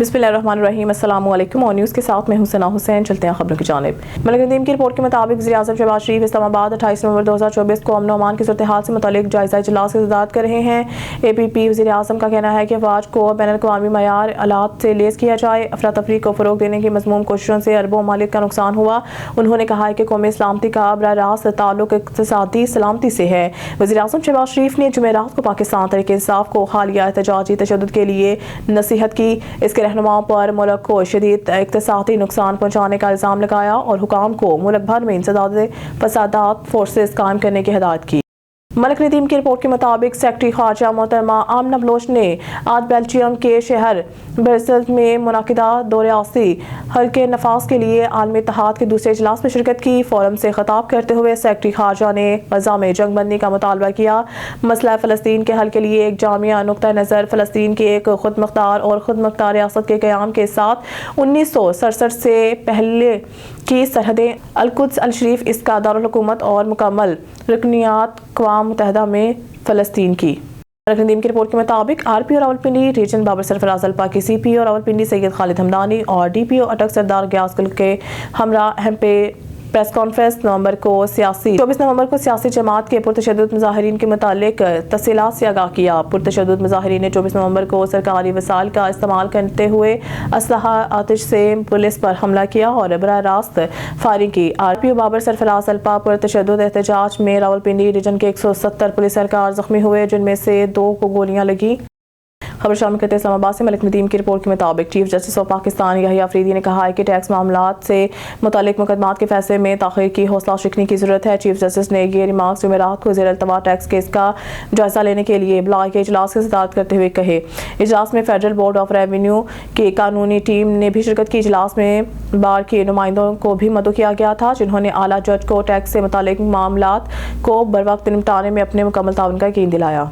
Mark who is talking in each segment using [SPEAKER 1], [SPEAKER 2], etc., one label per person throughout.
[SPEAKER 1] बिस्मिल्लाहिर्रहमानिर्रहीम। अस्सलाम वालेकुम। और न्यूज़ के साथ मैं हूं सना हुसैन। चलते हैं खबरों की जानिब। मलिक नदीम की रिपोर्ट के मुताबिक वज़ीर-ए-आज़म शहबाज शरीफ इस्लामाबाद 28 नवंबर 2024 को अमन अमान की सूरत हाल से मुतालिक जायज़ा इजलास की सदारत कर रहे हैं। APP वज़ीर-ए-आज़म का कहना है कि अफवाज को बैनुल-अक़वामी मयार आलात से लेस किया जाए। अफरा तफरी को फ़रोग देने की मज़मूम कोशिशों से अरबों मालिक का नुकसान हुआ। उन्होंने कहा है कि कौमी सलामती का बराह रास्त ताल्लुक इक़्तिसादी सलामती से है। वज़ीर-ए-आज़म शहबाज शरीफ ने जुमेरात को पाकिस्तान तहरीक इंसाफ को हालिया एहतजाजी तशद्दुद के लिए नसीहत की। इसके रहनुमाओं पर मुल्क को शदीद इक़्तिसादी नुकसान पहुँचाने का इल्ज़ाम लगाया और हुकाम को मुल्क भर में इंसदाद फसादात फोर्सेस कायम करने की हिदायत की। मलिक नदीम की रिपोर्ट के मुताबिक सेक्रेटरी खारजा मोहतरमा आमना बलोच ने आज बेल्जियम के शहर ब्रसेल्स में मुनाकिदा दो रियासी हल्के नफाज के लिए आलमी इत्तेहाद के दूसरे इजलास में शिरकत की। फोरम से खिताब करते हुए सेक्रेटरी खारजा ने गज़ा में जंग बंदी का मुतालबा किया। मसला फ़लस्तीन के हल के लिए एक जामिया नुक्ता नज़र फ़लस्तीन की एक खुद मुख्तार और खुद मुख्तार रियासत के क़याम के साथ 1967 से पहले की सरहदें अल-कुद्स अल-शरीफ इसका दारुल-हुकूमत और मुकम्मल रुकनियात अक़वाम मुत्तहिदा में फ़लस्तीन की। मलिक नदीम की रिपोर्ट के मुताबिक RPO रावलपिंडी रीजन बाबर सरफराज अल्पा की CPO रावलपिंडी सैयद खालिद हमदानी और DPO अटक सरदार गयास गुल के हमरा अहम पे प्रेस कॉन्फ्रेंस 24 नवंबर को सियासी जमात के पुरतशद्दुद मुजाहिरीन के मुतालिक तफसीलात से आगाह किया। पुरतशद्दुद मुजाहिरीन ने 24 नवंबर को सरकारी वसाइल का इस्तेमाल करते हुए असलहा आतिश से पुलिस पर हमला किया और बराह रास्त फायरिंग की। RPO बाबर सरफराज अल्पा पुरतशद्दुद एहतजाज में रावलपिंडी रीजन के 170 पुलिस एहलकार जख्मी हुए, जिनमें से 2 को गोलियां लगी। खबर शामिल करते इस्लामाबाद से मलिक नदीम की रिपोर्ट के मुताबिक chief justice of Pakistan Yahya Afridi ने कहा है कि टैक्स मामलात से मुतालिक मुकदमात के फैसले में ताख़ीर की हौसला शिकनी की जरूरत है। चीफ जस्टिस ने ये रिमार्क्स जुमेरात को ज़ेर अल्तवा टैक्स केस का जायजा लेने के लिए बुलाए गए इजलास की सदारत करते हुए कहे। इजलास में फेडरल बोर्ड ऑफ रेवेन्यू की कानूनी टीम ने भी शिरकत की। इजलास में बार के नुमाइंदों को भी मदऊ किया गया था, जिन्होंने आला जज को टैक्स से मुतालिक मामलात को बरवक्त निपटाने में अपने मुकम्मल ताउन का यकीन दिलाया।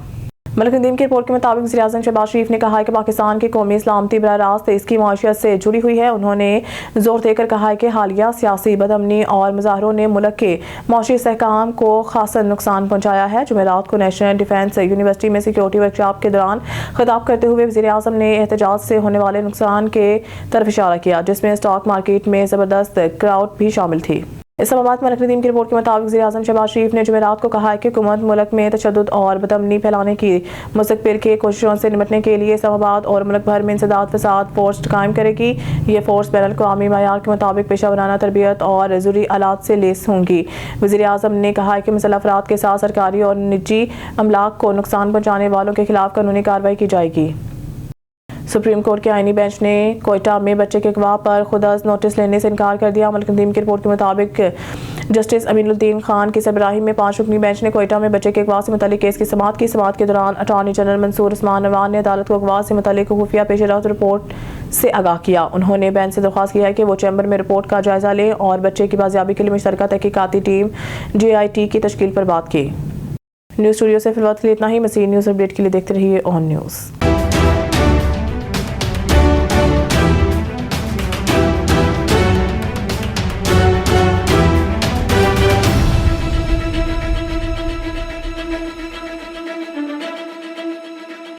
[SPEAKER 1] मलिक नदीम की रिपोर्ट के मुताबिक वज़ीर-ए-आज़म शहबाज शरीफ ने कहा है कि पाकिस्तान की कौमी सलामती बराह रास्त इसकी मईशत से जुड़ी हुई है। उन्होंने जोर देकर कहा है कि हालिया सियासी बदअमनी और मुजाहरों ने मुल्क के मौशी इस्तेहकाम को खासा नुकसान पहुँचाया है। जुमेरात को नेशनल डिफेंस यूनिवर्सिटी में सिक्योरिटी वर्कशॉप के दौरान खिताब करते हुए वज़ीर-ए-आज़म ने एहतजाज से होने वाले नुकसान के तरफ इशारा किया, जिसमें स्टॉक मार्केट में ज़बरदस्त क्राउड भी शामिल थी। इस्लामाबाद मलिक नदीम की रिपोर्ट के मुताबिक वज़ीर-ए-आज़म शहबाज शरीफ ने जुमेरात को कहा है कि हुकूमत मुल्क में तशद्दुद और बदअमनी फैलाने की मुस्तक़बिल के कोशिशों से निपटने के लिए इस्लामाबाद और मुल्क भर में इंसदाद फसाद फोर्स कायम करेगी। ये फोर्स बैनुल-अक़वामी मयार के मुताबिक पेशा वराना तरबियत और ज़रूरी आलात से लेस होंगी। वज़ीर-ए-आज़म ने कहा है कि मुसल्लह अफराद के साथ सरकारी और निजी अमलाक को नुकसान पहुँचाने वालों के खिलाफ कानूनी कार्रवाई की जाएगी। सुप्रीम कोर्ट के आईनी बेंच ने कोयटा में बच्चे के अगवा पर खुदअज़ नोटिस लेने से इनकार कर दिया। मलिक नदीम की रिपोर्ट के मुताबिक जस्टिस अमीनुद्दीन खान की सरबराही में 5 रुकनी बेंच ने कोयटा में बच्चे के अगवा से मुतालिक केस की समाअत की। समाअत के दौरान अटॉर्नी जनरल मंसूर उस्मान नवान ने अदालत को अगवा से मुतालिक खुफिया पेशरफ्त रिपोर्ट से आगाह किया। उन्होंने बेंच से दरख्वास्त किया है कि वो चैम्बर में रिपोर्ट का जायजा लें और बच्चे की बाजियाबी के लिए मुश्तरका तहकीकाती टीम JIT की तश्कील पर बात की। न्यूज़ स्टूडियो से फिलहाल इतना ही। मज़ीद न्यूज़ अपडेट के लिए देखते रहिए ऑन न्यूज़।